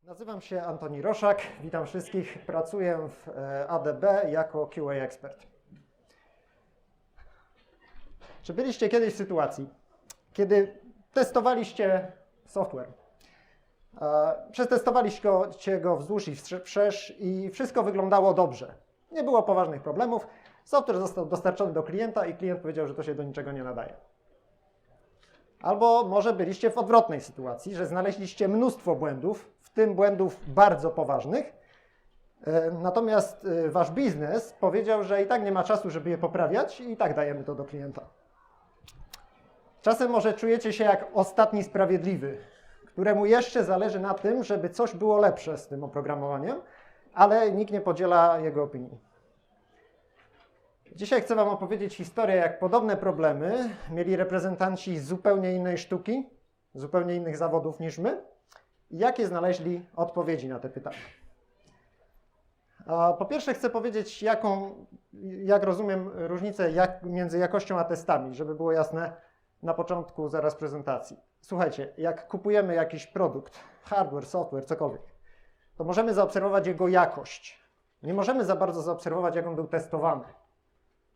Nazywam się Antoni Roszak, witam wszystkich. Pracuję w ADB jako QA ekspert. Czy byliście kiedyś w sytuacji, kiedy testowaliście software? Przetestowaliście go wzdłuż i wszerz i wszystko wyglądało dobrze. Nie było poważnych problemów. Software został dostarczony do klienta i klient powiedział, że to się do niczego nie nadaje. Albo może byliście w odwrotnej sytuacji, że znaleźliście mnóstwo błędów, w tym błędów bardzo poważnych, natomiast wasz biznes powiedział, że i tak nie ma czasu, żeby je poprawiać i tak dajemy to do klienta. Czasem może czujecie się jak ostatni sprawiedliwy, któremu jeszcze zależy na tym, żeby coś było lepsze z tym oprogramowaniem, ale nikt nie podziela jego opinii. Dzisiaj chcę wam opowiedzieć historię, jak podobne problemy mieli reprezentanci zupełnie innej sztuki, zupełnie innych zawodów niż my i jakie znaleźli odpowiedzi na te pytania. Po pierwsze chcę powiedzieć, jak rozumiem różnicę między jakością a testami, żeby było jasne na początku zaraz prezentacji. Słuchajcie, jak kupujemy jakiś produkt, hardware, software, cokolwiek, to możemy zaobserwować jego jakość. Nie możemy za bardzo zaobserwować, jak on był testowany.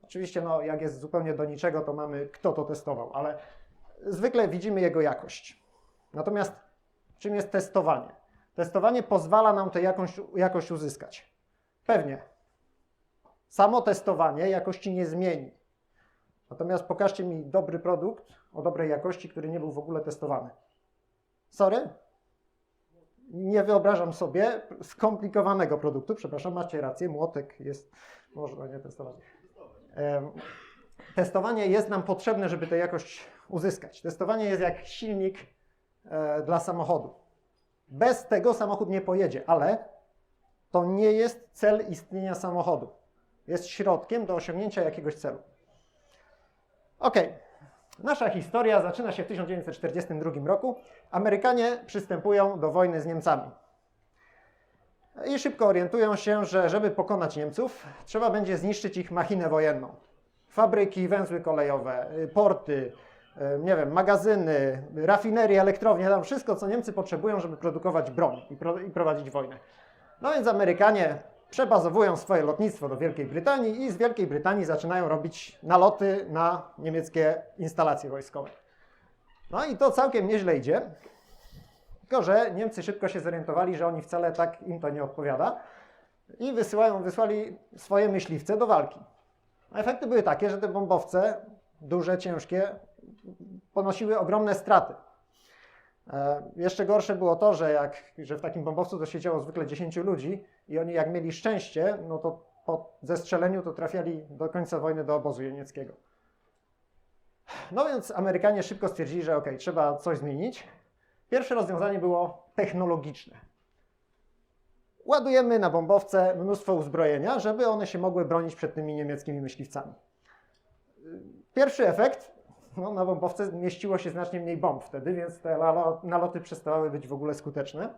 Oczywiście, jak jest zupełnie do niczego, to mamy, kto to testował, ale zwykle widzimy jego jakość. Natomiast czym jest testowanie? Testowanie pozwala nam tę jakość uzyskać. Pewnie. Samo testowanie jakości nie zmieni. Natomiast pokażcie mi dobry produkt o dobrej jakości, który nie był w ogóle testowany. Sorry? Nie wyobrażam sobie skomplikowanego produktu. Przepraszam, macie rację, młotek jest, można nie testować. Testowanie jest nam potrzebne, żeby tę jakość uzyskać. Testowanie jest jak silnik dla samochodu. Bez tego samochód nie pojedzie, ale to nie jest cel istnienia samochodu. Jest środkiem do osiągnięcia jakiegoś celu. Ok, nasza historia zaczyna się w 1942 roku. Amerykanie przystępują do wojny z Niemcami. I szybko orientują się, że żeby pokonać Niemców, trzeba będzie zniszczyć ich machinę wojenną. Fabryki, węzły kolejowe, porty, nie wiem, magazyny, rafinerie, elektrownie, tam wszystko, co Niemcy potrzebują, żeby produkować broń i prowadzić wojnę. No więc Amerykanie przebazowują swoje lotnictwo do Wielkiej Brytanii i z Wielkiej Brytanii zaczynają robić naloty na niemieckie instalacje wojskowe. No i to całkiem nieźle idzie. Tylko że Niemcy szybko się zorientowali, że oni wcale tak im to nie odpowiada i wysłali swoje myśliwce do walki. A efekty były takie, że te bombowce, duże, ciężkie, ponosiły ogromne straty. Jeszcze gorsze było to, że w takim bombowcu to siedziało zwykle 10 ludzi i oni jak mieli szczęście, no to po zestrzeleniu to trafiali do końca wojny do obozu jenieckiego. No więc Amerykanie szybko stwierdzili, że okej, trzeba coś zmienić. Pierwsze rozwiązanie było technologiczne. Ładujemy na bombowce mnóstwo uzbrojenia, żeby one się mogły bronić przed tymi niemieckimi myśliwcami. Pierwszy efekt, na bombowce mieściło się znacznie mniej bomb wtedy, więc te naloty przestały być w ogóle skuteczne.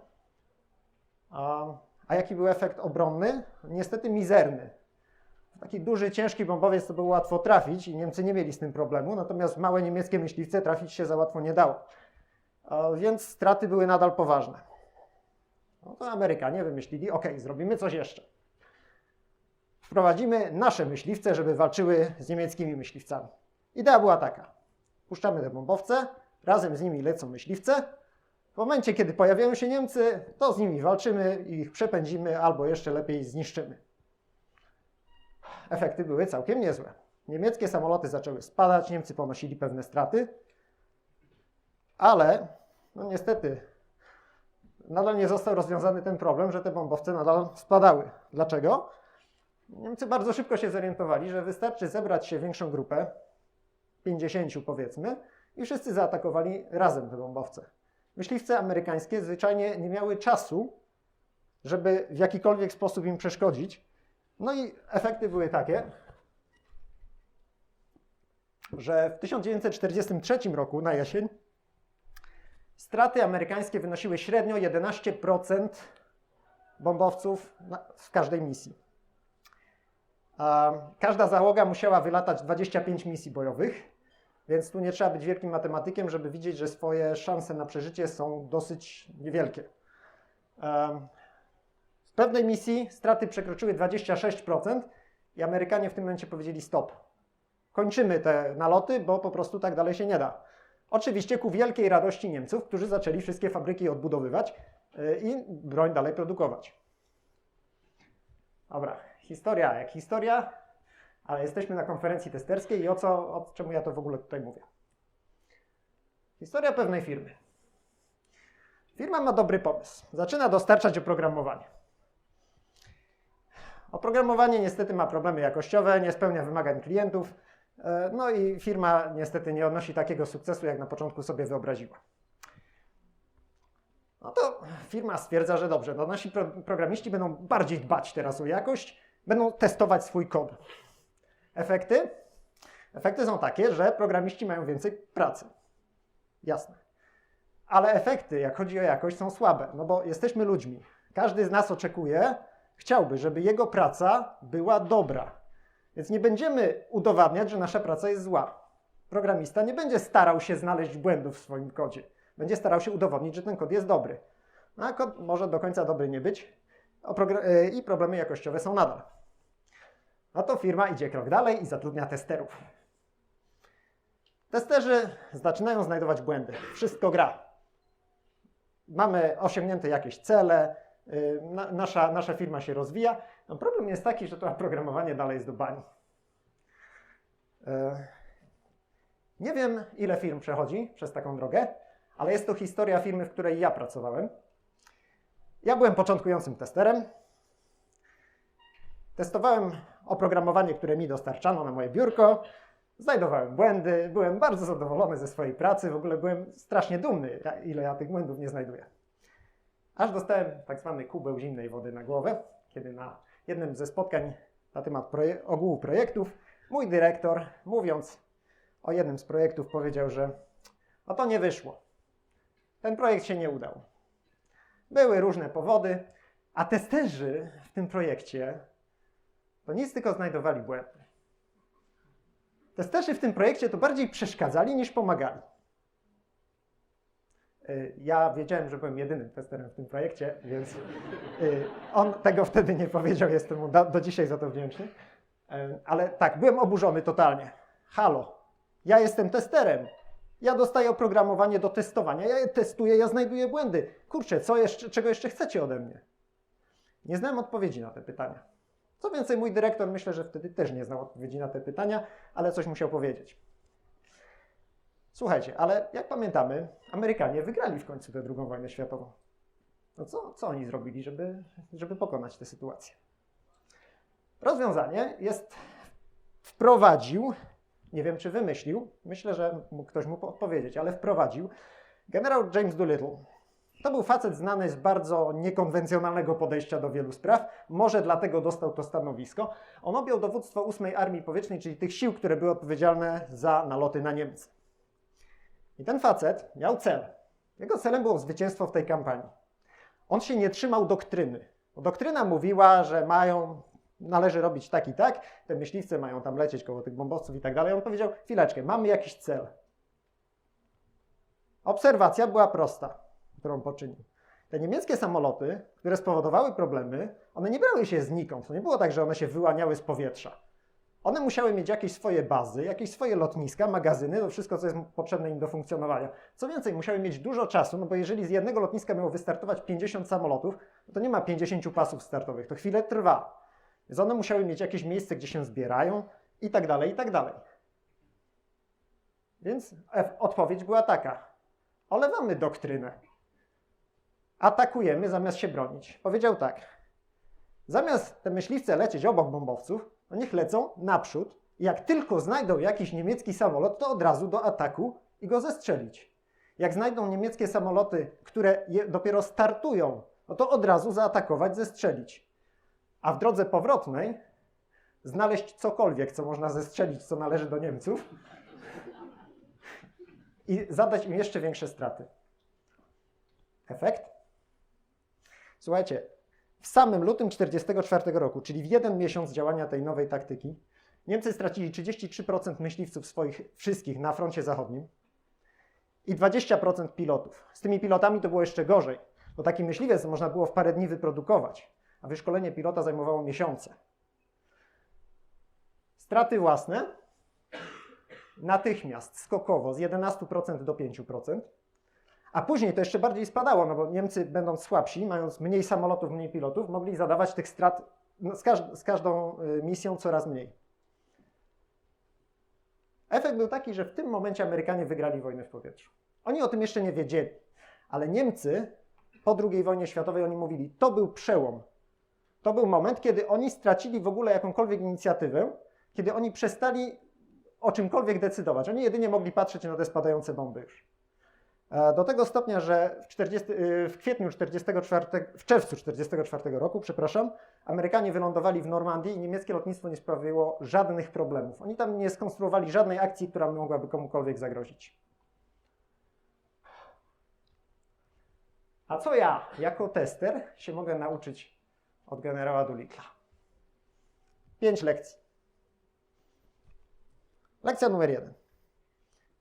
A jaki był efekt obronny? Niestety mizerny. Taki duży, ciężki bombowiec to było łatwo trafić i Niemcy nie mieli z tym problemu, natomiast małe niemieckie myśliwce trafić się za łatwo nie dało. Więc straty były nadal poważne. No to Amerykanie wymyślili, zrobimy coś jeszcze. Wprowadzimy nasze myśliwce, żeby walczyły z niemieckimi myśliwcami. Idea była taka. Puszczamy te bombowce, razem z nimi lecą myśliwce. W momencie, kiedy pojawiają się Niemcy, to z nimi walczymy i ich przepędzimy, albo jeszcze lepiej zniszczymy. Efekty były całkiem niezłe. Niemieckie samoloty zaczęły spadać, Niemcy ponosili pewne straty, ale niestety nadal nie został rozwiązany ten problem, że te bombowce nadal spadały. Dlaczego? Niemcy bardzo szybko się zorientowali, że wystarczy zebrać się większą grupę, 50 powiedzmy, i wszyscy zaatakowali razem te bombowce. Myśliwce amerykańskie zwyczajnie nie miały czasu, żeby w jakikolwiek sposób im przeszkodzić. No i efekty były takie, że w 1943 roku na jesień straty amerykańskie wynosiły średnio 11% bombowców w każdej misji. Każda załoga musiała wylatać 25 misji bojowych, Więc tu nie trzeba być wielkim matematykiem, żeby widzieć, że swoje szanse na przeżycie są dosyć niewielkie. W pewnej misji straty przekroczyły 26% i Amerykanie w tym momencie powiedzieli stop. Kończymy te naloty, bo po prostu tak dalej się nie da. Oczywiście ku wielkiej radości Niemców, którzy zaczęli wszystkie fabryki odbudowywać i broń dalej produkować. Dobra, historia jak historia, ale jesteśmy na konferencji testerskiej i o czemu ja to w ogóle tutaj mówię. Historia pewnej firmy. Firma ma dobry pomysł. Zaczyna dostarczać oprogramowanie. Oprogramowanie niestety ma problemy jakościowe, nie spełnia wymagań klientów, no i firma niestety nie odnosi takiego sukcesu, jak na początku sobie wyobraziła. No to firma stwierdza, że dobrze, no nasi programiści będą bardziej dbać teraz o jakość, będą testować swój kod. Efekty? Efekty są takie, że programiści mają więcej pracy. Jasne. Ale efekty, jak chodzi o jakość, są słabe, no bo jesteśmy ludźmi. Każdy z nas chciałby, żeby jego praca była dobra. Więc nie będziemy udowadniać, że nasza praca jest zła. Programista nie będzie starał się znaleźć błędów w swoim kodzie. Będzie starał się udowodnić, że ten kod jest dobry. A kod może do końca dobry nie być i problemy jakościowe są nadal. No to firma idzie krok dalej i zatrudnia testerów. Testerzy zaczynają znajdować błędy. Wszystko gra. Mamy osiągnięte jakieś cele, nasza firma się rozwija. No problem jest taki, że to oprogramowanie dalej jest do bani. Nie wiem, ile firm przechodzi przez taką drogę, ale jest to historia firmy, w której ja pracowałem. Ja byłem początkującym testerem. Testowałem oprogramowanie, które mi dostarczano na moje biurko. Znajdowałem błędy, byłem bardzo zadowolony ze swojej pracy, w ogóle byłem strasznie dumny, ile ja tych błędów nie znajduję. Aż dostałem tak zwany kubeł zimnej wody na głowę, kiedy na jednym ze spotkań na temat ogółu projektów mój dyrektor, mówiąc o jednym z projektów, powiedział, że no to nie wyszło. Ten projekt się nie udał. Były różne powody, a testerzy w tym projekcie to nic tylko znajdowali błędy. Testerzy w tym projekcie to bardziej przeszkadzali niż pomagali. Ja wiedziałem, że byłem jedynym testerem w tym projekcie, więc on tego wtedy nie powiedział, jestem mu do dzisiaj za to wdzięczny. Ale tak, byłem oburzony totalnie. Halo, ja jestem testerem. Ja dostaję oprogramowanie do testowania, ja je testuję, ja znajduję błędy. Kurczę, czego jeszcze chcecie ode mnie? Nie znałem odpowiedzi na te pytania. Co więcej, mój dyrektor myślę, że wtedy też nie znał odpowiedzi na te pytania, ale coś musiał powiedzieć. Słuchajcie, ale jak pamiętamy, Amerykanie wygrali w końcu tę II wojnę światową. No co oni zrobili, żeby pokonać tę sytuację? Rozwiązanie wprowadził, nie wiem czy wymyślił, myślę, że ktoś mógł odpowiedzieć, ale wprowadził generał James Doolittle. To był facet znany z bardzo niekonwencjonalnego podejścia do wielu spraw, może dlatego dostał to stanowisko. On objął dowództwo 8 Armii Powietrznej, czyli tych sił, które były odpowiedzialne za naloty na Niemcy. I ten facet miał cel. Jego celem było zwycięstwo w tej kampanii. On się nie trzymał doktryny. Bo doktryna mówiła, że należy robić tak i tak, te myśliwce mają tam lecieć koło tych bombowców i tak dalej. On powiedział, chwileczkę, mamy jakiś cel. Obserwacja była prosta, którą poczynił. Te niemieckie samoloty, które spowodowały problemy, one nie brały się znikąd. To nie było tak, że one się wyłaniały z powietrza. One musiały mieć jakieś swoje bazy, jakieś swoje lotniska, magazyny, to wszystko, co jest potrzebne im do funkcjonowania. Co więcej, musiały mieć dużo czasu, no bo jeżeli z jednego lotniska miało wystartować 50 samolotów, to nie ma 50 pasów startowych, to chwilę trwa. Więc one musiały mieć jakieś miejsce, gdzie się zbierają i tak dalej, i tak dalej. Więc odpowiedź była taka. Olewamy doktrynę. Atakujemy zamiast się bronić. Powiedział tak. Zamiast te myśliwce lecieć obok bombowców, no niech lecą naprzód i jak tylko znajdą jakiś niemiecki samolot, to od razu do ataku i go zestrzelić. Jak znajdą niemieckie samoloty, które dopiero startują, no to od razu zaatakować, zestrzelić. A w drodze powrotnej znaleźć cokolwiek, co można zestrzelić, co należy do Niemców i zadać im jeszcze większe straty. Efekt? Słuchajcie, w samym lutym 1944 roku, czyli w jeden miesiąc działania tej nowej taktyki, Niemcy stracili 33% myśliwców swoich wszystkich na froncie zachodnim i 20% pilotów. Z tymi pilotami to było jeszcze gorzej, bo taki myśliwiec można było w parę dni wyprodukować, a wyszkolenie pilota zajmowało miesiące. Straty własne natychmiast, skokowo z 11% do 5%, a później to jeszcze bardziej spadało, no bo Niemcy, będąc słabsi, mając mniej samolotów, mniej pilotów, mogli zadawać tych strat z każdą misją coraz mniej. Efekt był taki, że w tym momencie Amerykanie wygrali wojnę w powietrzu. Oni o tym jeszcze nie wiedzieli, ale Niemcy po II wojnie światowej oni mówili, to był przełom. To był moment, kiedy oni stracili w ogóle jakąkolwiek inicjatywę, kiedy oni przestali o czymkolwiek decydować. Oni jedynie mogli patrzeć na te spadające bomby już. Do tego stopnia, że w czerwcu 1944 roku, Amerykanie wylądowali w Normandii i niemieckie lotnictwo nie sprawiło żadnych problemów. Oni tam nie skonstruowali żadnej akcji, która mogłaby komukolwiek zagrozić. A co ja, jako tester, się mogę nauczyć od generała Doolittle'a? 5 lekcji. Lekcja numer 1.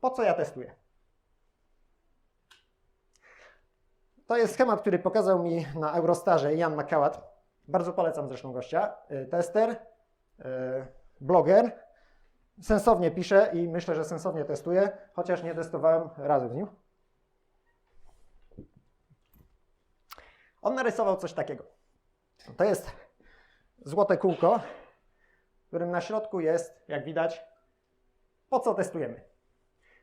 Po co ja testuję? To jest schemat, który pokazał mi na Eurostarze Jan McCawat. Bardzo polecam zresztą gościa. Tester, bloger. Sensownie pisze i myślę, że sensownie testuje, chociaż nie testowałem razem z nim. On narysował coś takiego. To jest złote kółko, w którym na środku jest, jak widać, po co testujemy.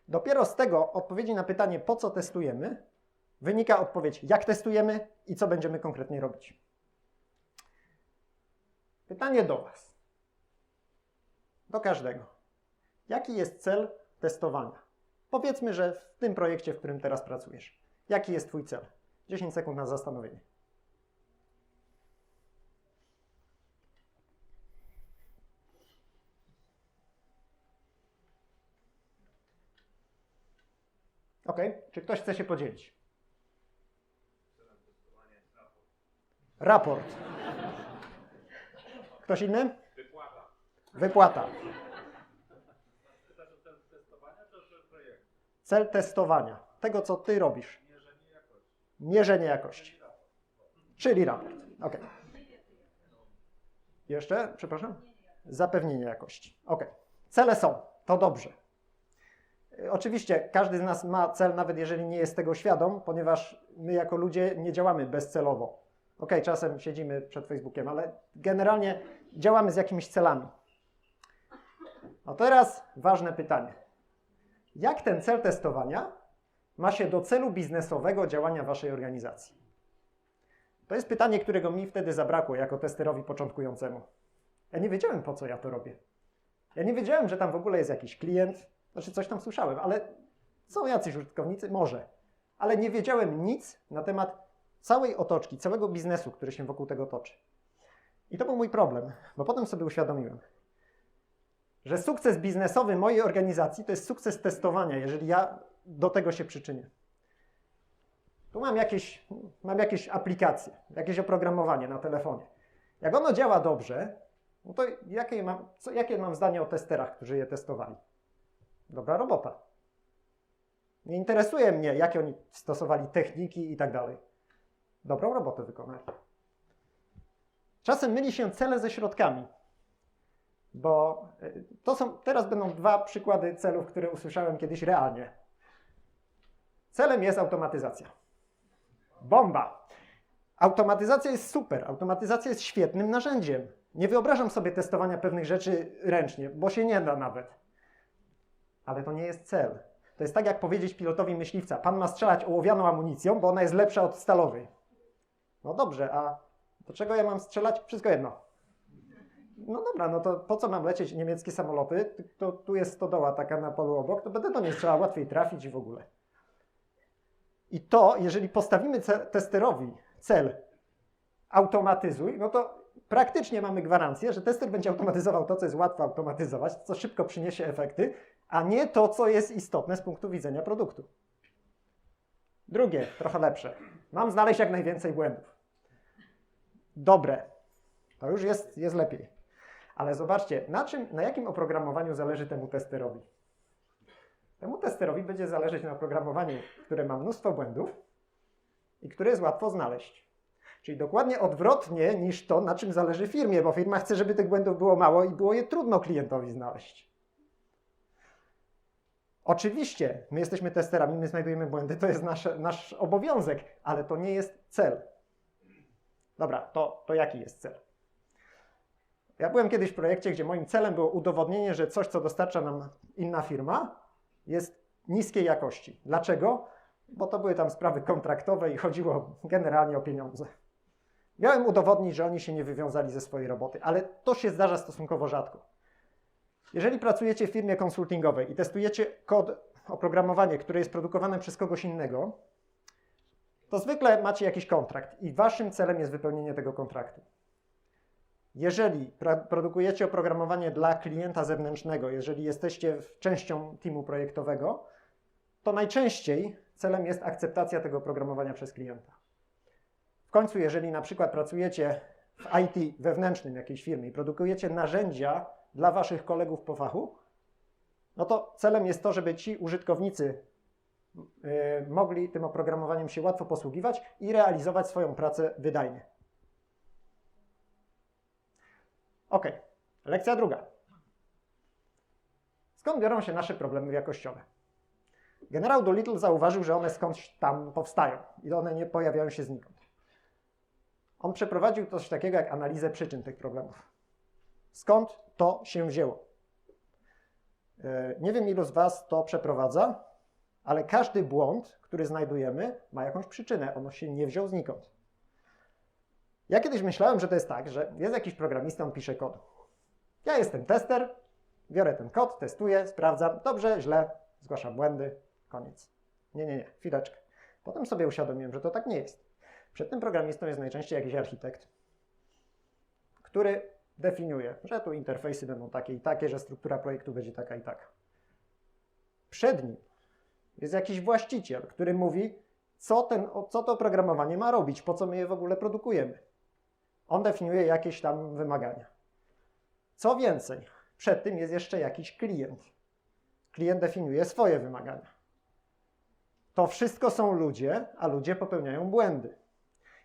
Dopiero z tego odpowiedzi na pytanie, po co testujemy, wynika odpowiedź, jak testujemy i co będziemy konkretnie robić. Pytanie do Was. Do każdego. Jaki jest cel testowania? Powiedzmy, że w tym projekcie, w którym teraz pracujesz. Jaki jest Twój cel? 10 sekund na zastanowienie. Ok, czy ktoś chce się podzielić? Raport. Ktoś inny? Wypłata. Wypłata. Pytasz o cel testowania czy o projektu? Cel testowania. Tego, co Ty robisz. Mierzenie jakości. Mierzenie jakości. Czyli raport. Ok. Jeszcze? Przepraszam? Zapewnienie jakości. Ok. Cele są. To dobrze. Oczywiście każdy z nas ma cel, nawet jeżeli nie jest tego świadom, ponieważ my jako ludzie nie działamy bezcelowo. Ok, czasem siedzimy przed Facebookiem, ale generalnie działamy z jakimiś celami. No teraz ważne pytanie. Jak ten cel testowania ma się do celu biznesowego działania Waszej organizacji? To jest pytanie, którego mi wtedy zabrakło jako testerowi początkującemu. Ja nie wiedziałem, po co ja to robię. Ja nie wiedziałem, że tam w ogóle jest jakiś klient, znaczy coś tam słyszałem, ale są jacyś użytkownicy? Może. Ale nie wiedziałem nic na temat całej otoczki, całego biznesu, który się wokół tego toczy. I to był mój problem, bo potem sobie uświadomiłem, że sukces biznesowy mojej organizacji to jest sukces testowania, jeżeli ja do tego się przyczynię. Tu mam jakieś aplikacje, jakieś oprogramowanie na telefonie. Jak ono działa dobrze, no to jakie mam zdanie o testerach, którzy je testowali? Dobra robota. Nie interesuje mnie, jakie oni stosowali techniki i tak dalej. Dobrą robotę wykonali. Czasem myli się cele ze środkami, bo teraz będą 2 przykłady celów, które usłyszałem kiedyś realnie. Celem jest automatyzacja. Bomba! Automatyzacja jest super, automatyzacja jest świetnym narzędziem. Nie wyobrażam sobie testowania pewnych rzeczy ręcznie, bo się nie da nawet. Ale to nie jest cel. To jest tak, jak powiedzieć pilotowi myśliwca, pan ma strzelać ołowianą amunicją, bo ona jest lepsza od stalowej. No dobrze, a do czego ja mam strzelać? Wszystko jedno. No dobra, no to po co mam lecieć niemieckie samoloty? To tu jest stodoła taka na polu obok, to będę do niej strzelał, łatwiej trafić i w ogóle. I to, jeżeli postawimy testerowi cel automatyzuj, no to praktycznie mamy gwarancję, że tester będzie automatyzował to, co jest łatwo automatyzować, co szybko przyniesie efekty, a nie to, co jest istotne z punktu widzenia produktu. Drugie, trochę lepsze. Mam znaleźć jak najwięcej błędów. Dobre. To już jest lepiej. Ale zobaczcie, na jakim oprogramowaniu zależy temu testerowi? Temu testerowi będzie zależeć na oprogramowaniu, które ma mnóstwo błędów i które jest łatwo znaleźć. Czyli dokładnie odwrotnie niż to, na czym zależy firmie, bo firma chce, żeby tych błędów było mało i było je trudno klientowi znaleźć. Oczywiście, my jesteśmy testerami, my znajdujemy błędy, to jest nasz obowiązek, ale to nie jest cel. Dobra, to jaki jest cel? Ja byłem kiedyś w projekcie, gdzie moim celem było udowodnienie, że coś, co dostarcza nam inna firma, jest niskiej jakości. Dlaczego? Bo to były tam sprawy kontraktowe i chodziło generalnie o pieniądze. Miałem udowodnić, że oni się nie wywiązali ze swojej roboty, ale to się zdarza stosunkowo rzadko. Jeżeli pracujecie w firmie konsultingowej i testujecie kod, oprogramowanie, które jest produkowane przez kogoś innego, to zwykle macie jakiś kontrakt i waszym celem jest wypełnienie tego kontraktu. Jeżeli produkujecie oprogramowanie dla klienta zewnętrznego, jeżeli jesteście częścią teamu projektowego, to najczęściej celem jest akceptacja tego oprogramowania przez klienta. W końcu, jeżeli na przykład pracujecie w IT wewnętrznym jakiejś firmy i produkujecie narzędzia dla waszych kolegów po fachu, no to celem jest to, żeby ci użytkownicy mogli tym oprogramowaniem się łatwo posługiwać i realizować swoją pracę wydajnie. Ok, lekcja druga. Skąd biorą się nasze problemy jakościowe? Generał Doolittle zauważył, że one skądś tam powstają i one nie pojawiają się znikąd. On przeprowadził coś takiego jak analizę przyczyn tych problemów. Skąd to się wzięło? Nie wiem, ilu z was to przeprowadza, ale każdy błąd, który znajdujemy, ma jakąś przyczynę. On się nie wziął znikąd. Ja kiedyś myślałem, że to jest tak, że jest jakiś programista, on pisze kod. Ja jestem tester, biorę ten kod, testuję, sprawdzam, dobrze, źle, zgłaszam błędy, koniec. Nie, chwileczkę. Potem sobie uświadomiłem, że to tak nie jest. Przed tym programistą jest najczęściej jakiś architekt, który definiuje, że tu interfejsy będą takie i takie, że struktura projektu będzie taka i taka. Przed nim jest jakiś właściciel, który mówi, co to oprogramowanie ma robić, po co my je w ogóle produkujemy. On definiuje jakieś tam wymagania. Co więcej, przed tym jest jeszcze jakiś klient. Klient definiuje swoje wymagania. To wszystko są ludzie, a ludzie popełniają błędy.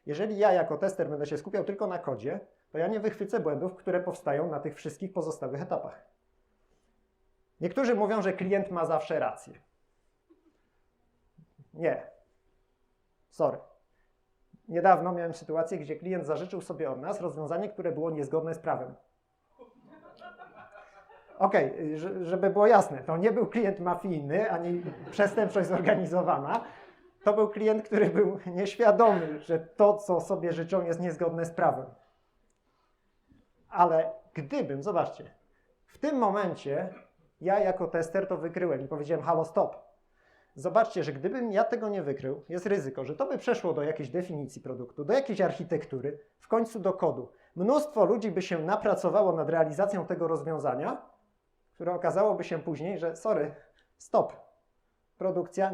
Jeżeli ja jako tester będę się skupiał tylko na kodzie, to ja nie wychwycę błędów, które powstają na tych wszystkich pozostałych etapach. Niektórzy mówią, że klient ma zawsze rację. Nie. Sorry. Niedawno miałem sytuację, gdzie klient zażyczył sobie od nas rozwiązanie, które było niezgodne z prawem. Okej, żeby było jasne, to nie był klient mafijny, ani przestępczość zorganizowana. To był klient, który był nieświadomy, że to, co sobie życzą, jest niezgodne z prawem. Ale gdybym, zobaczcie, w tym momencie ja jako tester to wykryłem i powiedziałem halo, stop. Zobaczcie, że gdybym ja tego nie wykrył, jest ryzyko, że to by przeszło do jakiejś definicji produktu, do jakiejś architektury, w końcu do kodu. Mnóstwo ludzi by się napracowało nad realizacją tego rozwiązania, które okazałoby się później, że sorry, stop, produkcja,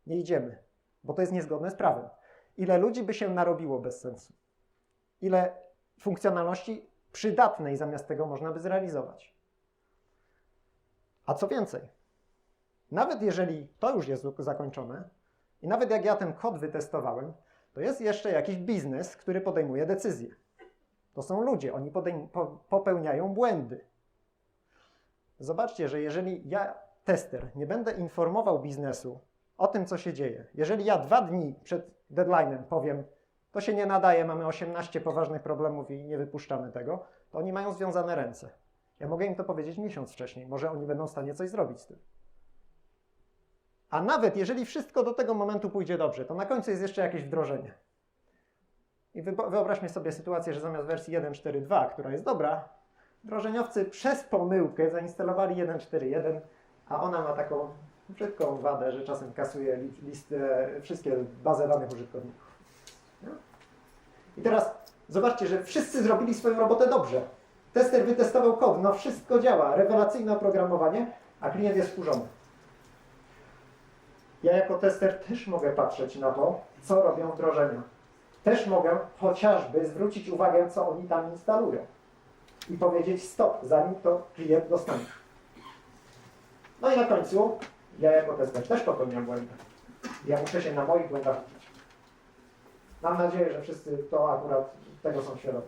nie idziemy, bo to jest niezgodne z prawem. Ile ludzi by się narobiło bez sensu? Ile funkcjonalności przydatnej zamiast tego można by zrealizować? A co więcej, nawet jeżeli to już jest zakończone i nawet jak ja ten kod wytestowałem, to jest jeszcze jakiś biznes, który podejmuje decyzje. To są ludzie, oni popełniają błędy. Zobaczcie, że jeżeli ja, tester, nie będę informował biznesu o tym, co się dzieje, jeżeli ja 2 dni przed deadline'em powiem, to się nie nadaje, mamy 18 poważnych problemów i nie wypuszczamy tego, to oni mają związane ręce. Ja mogę im to powiedzieć miesiąc wcześniej, może oni będą w stanie coś zrobić z tym. A nawet jeżeli wszystko do tego momentu pójdzie dobrze, to na końcu jest jeszcze jakieś wdrożenie. I wyobraźmy sobie sytuację, że zamiast wersji 1.4.2, która jest dobra, wdrożeniowcy przez pomyłkę zainstalowali 1.4.1, a ona ma taką brzydką wadę, że czasem kasuje listę, wszystkie bazy danych użytkowników. No? I teraz zobaczcie, że wszyscy zrobili swoją robotę dobrze. Tester wytestował kod, no wszystko działa, rewelacyjne oprogramowanie, a klient jest wkurzony. Ja jako tester też mogę patrzeć na to, co robią wdrożenia. Też mogę chociażby zwrócić uwagę, co oni tam instalują. i powiedzieć stop, zanim to klient dostanie. No i na końcu, ja jako tester też popełniam błędy. Ja muszę się na moich błędach uczyć. Mam nadzieję, że wszyscy to akurat tego są świadomi.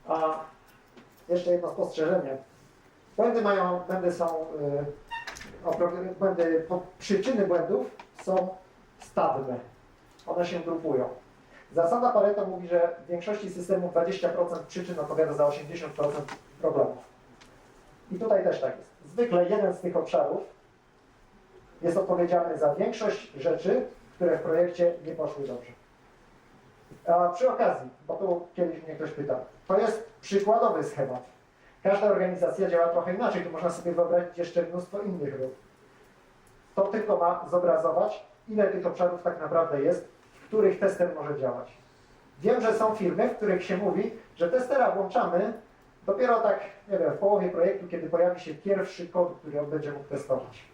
A jeszcze jedno spostrzeżenie. Przyczyny błędów są stadne. One się grupują. Zasada Pareto mówi, że w większości systemów 20% przyczyn odpowiada za 80% problemów. I tutaj też tak jest. Zwykle jeden z tych obszarów jest odpowiedzialny za większość rzeczy, które w projekcie nie poszły dobrze. A przy okazji, bo tu kiedyś mnie ktoś pytał, to jest przykładowy schemat. Każda organizacja działa trochę inaczej, tu można sobie wyobrazić jeszcze mnóstwo innych ról. To tylko ma zobrazować, ile tych obszarów tak naprawdę jest, w których tester może działać. Wiem, że są firmy, w których się mówi, że testera włączamy dopiero tak, nie wiem, w połowie projektu, kiedy pojawi się pierwszy kod, który on będzie mógł testować.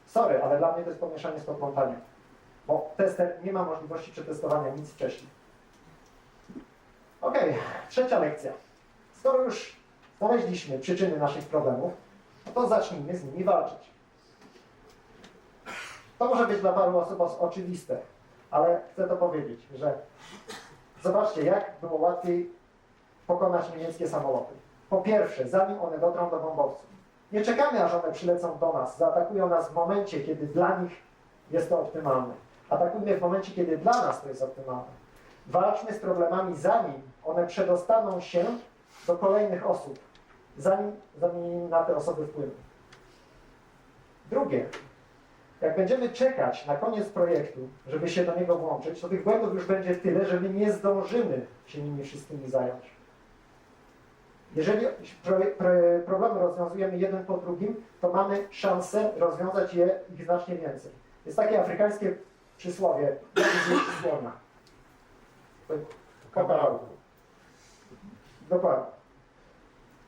Sorry, ale dla mnie to jest pomieszanie z podplątaniem, bo tester nie ma możliwości przetestowania nic wcześniej. Ok, trzecia lekcja. Skoro już znaleźliśmy przyczyny naszych problemów, no to zacznijmy z nimi walczyć. To może być dla paru osób oczywiste, ale chcę to powiedzieć, że zobaczcie, jak było łatwiej pokonać niemieckie samoloty. Po pierwsze, zanim one dotrą do bombowców. Nie czekamy, aż one przylecą do nas, zaatakują nas w momencie, kiedy dla nich jest to optymalne. Atakujmy w momencie, kiedy dla nas to jest optymalne. Walczmy z problemami, zanim one przedostaną się do kolejnych osób, zanim na te osoby wpłyną. Drugie, jak będziemy czekać na koniec projektu, żeby się do niego włączyć, to tych błędów już będzie tyle, że my nie zdążymy się nimi wszystkimi zająć. Jeżeli problemy rozwiązujemy jeden po drugim, to mamy szansę rozwiązać ich znacznie więcej. Jest takie afrykańskie przysłowie, jak zjeść słona. Po kawałku. Dokładnie.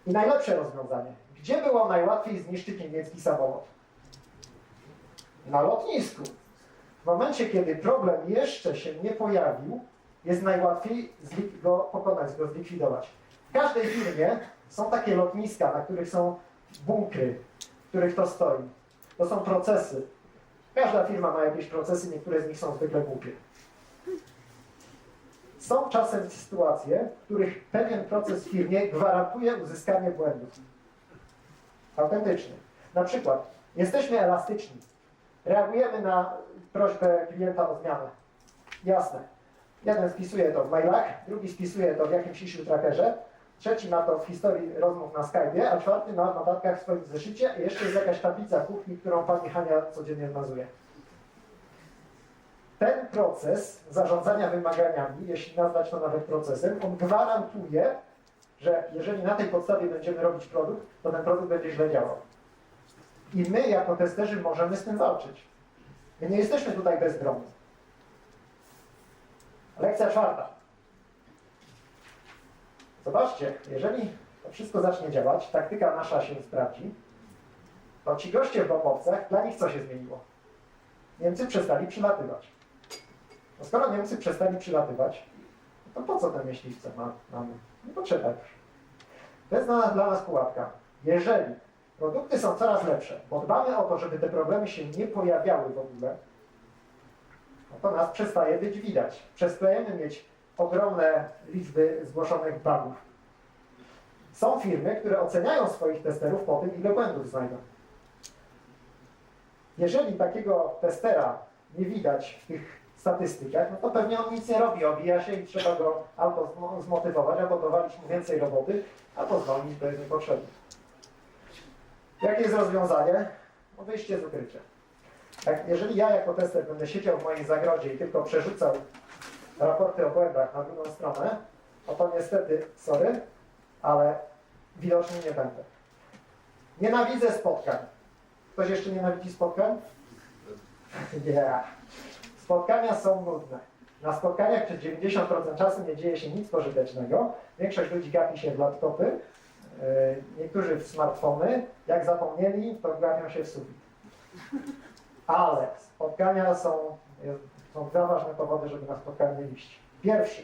I najlepsze rozwiązanie. Gdzie było najłatwiej zniszczyć niemiecki samolot? Na lotnisku. W momencie, kiedy problem jeszcze się nie pojawił, jest najłatwiej go pokonać, go zlikwidować. W każdej firmie są takie lotniska, na których są bunkry, w których to stoi. To są procesy. Każda firma ma jakieś procesy, niektóre z nich są zwykle głupie. Są czasem sytuacje, w których pewien proces w firmie gwarantuje uzyskanie błędów. Autentycznie. Na przykład, jesteśmy elastyczni. Reagujemy na prośbę klienta o zmianę. Jasne. Jeden spisuje to w mailach, drugi spisuje to w jakimś issue trackerze, trzeci ma to w historii rozmów na Skype'ie, a czwarty ma w notatkach w swoim zeszycie i jeszcze jest jakaś tablica kuchni, którą pani Hania codziennie mazuje. Ten proces zarządzania wymaganiami, jeśli nazwać to nawet procesem, on gwarantuje, że jeżeli na tej podstawie będziemy robić produkt, to ten produkt będzie źle działał. I my jako testerzy możemy z tym walczyć. My nie jesteśmy tutaj bezbronni. Lekcja czwarta. Zobaczcie, jeżeli to wszystko zacznie działać, taktyka nasza się sprawdzi, to ci goście w bombowcach, dla nich co się zmieniło? Niemcy przestali przylatywać. No skoro Niemcy przestali przylatywać, to po co te myśliwce mamy? Nie potrzeba już. To jest dla nas pułapka. Jeżeli produkty są coraz lepsze, bo dbamy o to, żeby te problemy się nie pojawiały w ogóle, no to nas przestaje być widać. Przestajemy mieć ogromne liczby zgłoszonych bugów. Są firmy, które oceniają swoich testerów po tym, ile błędów znajdą. Jeżeli takiego testera nie widać w tych statystykach, no to pewnie on nic nie robi, obija się i trzeba go albo zmotywować, albo dowalić mu więcej roboty, albo zwolnić, bo jest niepotrzebny. Jakie jest rozwiązanie? No wyjście z ukrycia. Jeżeli ja jako tester będę siedział w mojej zagrodzie i tylko przerzucał raporty o błędach na drugą stronę, no to niestety, sorry, ale widocznie nie będę. Nienawidzę spotkań. Ktoś jeszcze nienawidzi spotkań? Yeah. Spotkania są nudne. Na spotkaniach przez 90% czasu nie dzieje się nic pożytecznego. Większość ludzi gapi się w laptopy, niektórzy w smartfony. Jak zapomnieli, to gapią się w sufit. Ale spotkania są dwa ważne powody, żeby na spotkanie nie iść. Pierwszy,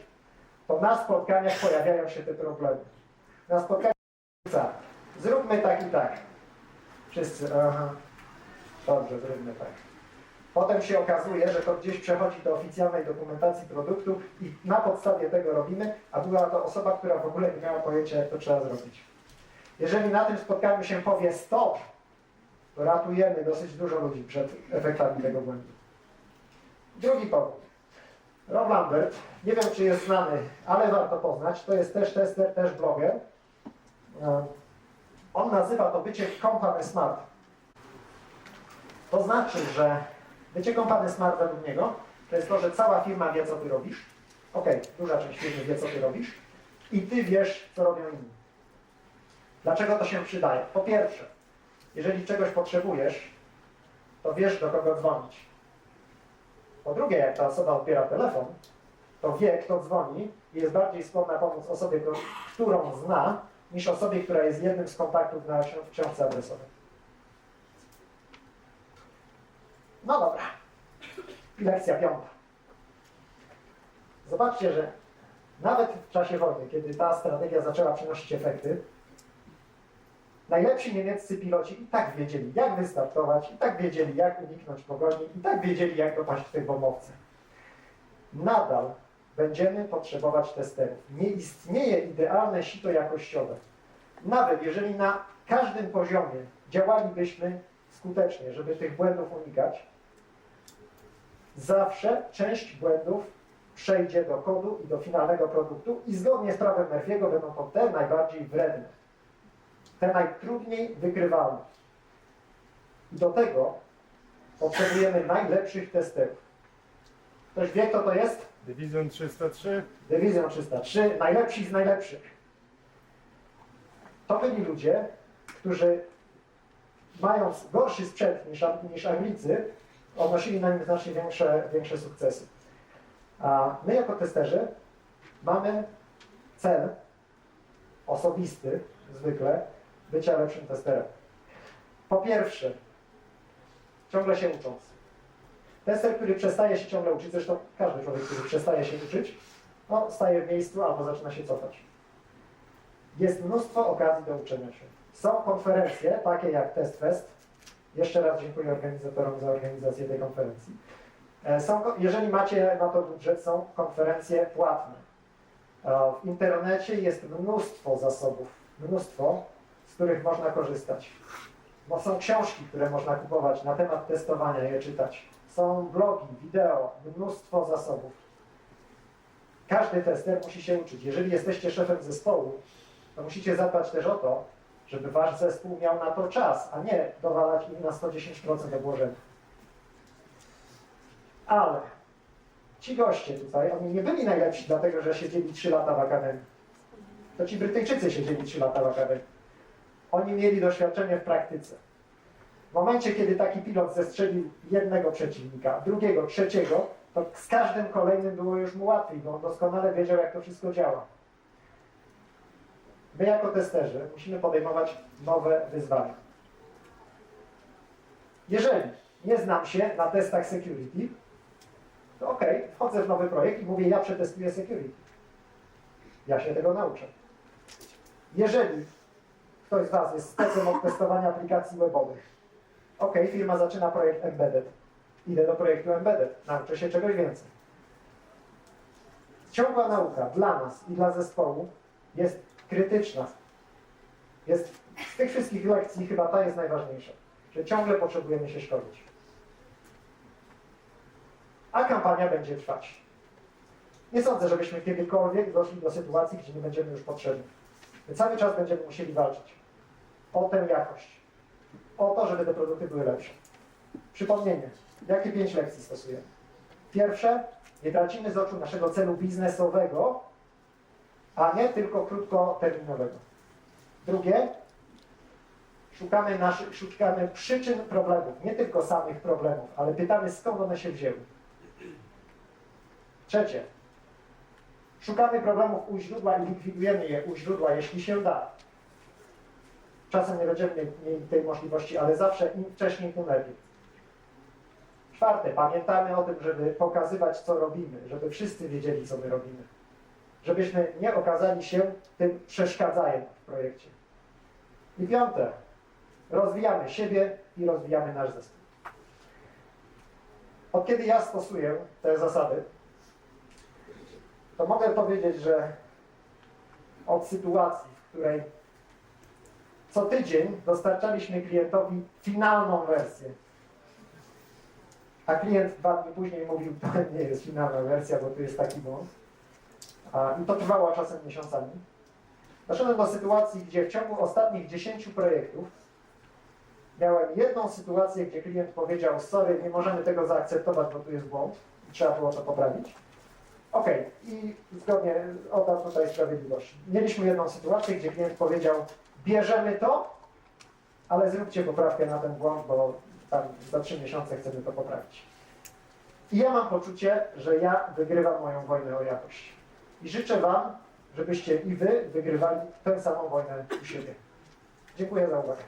to na spotkaniach pojawiają się te problemy. na spotkaniu zróbmy tak i tak. Wszyscy, aha, dobrze, zróbmy tak. Potem się okazuje, że to gdzieś przechodzi do oficjalnej dokumentacji produktu i na podstawie tego robimy, a była to osoba, która w ogóle nie miała pojęcia, jak to trzeba zrobić. Jeżeli na tym spotkaniu się powie stop, to ratujemy dosyć dużo ludzi przed efektami tego błędu. Drugi powód. Rob Lambert, nie wiem czy jest znany, ale warto poznać, to jest też tester, też bloger. On nazywa to bycie company smart. To znaczy, że bycie company smart według niego to jest to, że cała firma wie, co ty robisz. Okej, duża część firmy wie, co ty robisz i ty wiesz, co robią inni. Dlaczego to się przydaje? Po pierwsze, jeżeli czegoś potrzebujesz, to wiesz, do kogo dzwonić. Po drugie, jak ta osoba odbiera telefon, to wie, kto dzwoni i jest bardziej skłonna pomóc osobie, którą zna, niż osobie, która jest jednym z kontaktów na książce adresowej. No dobra. I lekcja 5. Zobaczcie, że nawet w czasie wojny, kiedy ta strategia zaczęła przynosić efekty, najlepsi niemieccy piloci i tak wiedzieli, jak wystartować, i tak wiedzieli, jak uniknąć pogoni, i tak wiedzieli, jak dopaść w tych bombowce. Nadal będziemy potrzebować testerów. Nie istnieje idealne sito jakościowe. Nawet jeżeli na każdym poziomie działalibyśmy skutecznie, żeby tych błędów unikać, zawsze część błędów przejdzie do kodu i do finalnego produktu i zgodnie z prawem Murphy'ego będą to te najbardziej wredne, te najtrudniej wykrywalne. I do tego potrzebujemy najlepszych testerów. Ktoś wie, kto to jest? Division 303. Division 303, najlepsi z najlepszych. To byli ludzie, którzy mając gorszy sprzęt niż Anglicy, odnosili na nim znacznie większe sukcesy. A my jako testerzy mamy cel osobisty, zwykle, bycia lepszym testerem. Po pierwsze, ciągle się ucząc. Tester, który przestaje się ciągle uczyć, zresztą każdy człowiek, który przestaje się uczyć, no, staje w miejscu albo zaczyna się cofać. Jest mnóstwo okazji do uczenia się. Są konferencje, takie jak TestFest. Jeszcze raz dziękuję organizatorom za organizację tej konferencji. Jeżeli macie na to budżet, są konferencje płatne. W internecie jest mnóstwo zasobów, mnóstwo, z których można korzystać. Bo są książki, które można kupować na temat testowania, je czytać. Są blogi, wideo, mnóstwo zasobów. Każdy tester musi się uczyć. Jeżeli jesteście szefem zespołu, to musicie zadbać też o to, żeby wasz zespół miał na to czas, a nie dowalać im na 110% obłożenia. Ale ci goście tutaj, oni nie byli najlepsi dlatego, że siedzieli 3 lata w akademii. To ci Brytyjczycy siedzieli 3 lata w akademii. Oni mieli doświadczenie w praktyce. W momencie, kiedy taki pilot zestrzelił jednego przeciwnika, drugiego, trzeciego, to z każdym kolejnym było już mu łatwiej, bo on doskonale wiedział, jak to wszystko działa. My jako testerzy musimy podejmować nowe wyzwania. Jeżeli nie znam się na testach security, to okej, wchodzę w nowy projekt i mówię, ja przetestuję security. Ja się tego nauczę. Jeżeli ktoś z Was jest specem od testowania aplikacji webowych, okej, firma zaczyna projekt embedded. Idę do projektu embedded, nauczę się czegoś więcej. Ciągła nauka dla nas i dla zespołu jest krytyczna. Z tych wszystkich lekcji chyba ta jest najważniejsza, że ciągle potrzebujemy się szkolić. A kampania będzie trwać. Nie sądzę, żebyśmy kiedykolwiek doszli do sytuacji, gdzie nie będziemy już potrzebni. My cały czas będziemy musieli walczyć o tę jakość, o to, żeby te produkty były lepsze. Przypomnienie, jakie 5 lekcji stosujemy? Pierwsze, nie tracimy z oczu naszego celu biznesowego, a nie tylko krótkoterminowego. Drugie, szukamy przyczyn problemów, nie tylko samych problemów, ale pytamy, skąd one się wzięły. Trzecie, szukamy problemów u źródła i likwidujemy je u źródła, jeśli się da. Czasem nie będziemy mieli tej możliwości, ale zawsze im wcześniej, tym lepiej. Czwarte, pamiętamy o tym, żeby pokazywać, co robimy, żeby wszyscy wiedzieli, co my robimy. Żebyśmy nie okazali się tym przeszkadzajem. projekcie. I piąte, rozwijamy siebie i rozwijamy nasz zespół. Od kiedy ja stosuję te zasady, to mogę powiedzieć, że od sytuacji, w której co tydzień dostarczaliśmy klientowi finalną wersję, a klient 2 dni później mówił, to nie jest finalna wersja, bo tu jest taki błąd. I to trwało czasem miesiącami. Doszedłem do sytuacji, gdzie w ciągu ostatnich 10 projektów miałem jedną sytuację, gdzie klient powiedział, sorry, nie możemy tego zaakceptować, bo tu jest błąd i trzeba było to poprawić. OK, i zgodnie oddam tutaj sprawiedliwość. Mieliśmy jedną sytuację, gdzie klient powiedział, bierzemy to, ale zróbcie poprawkę na ten błąd, bo tam za 3 miesiące chcemy to poprawić. I ja mam poczucie, że ja wygrywam moją wojnę o jakość. I życzę Wam, żebyście i Wy wygrywali tę samą wojnę u siebie. Dziękuję za uwagę.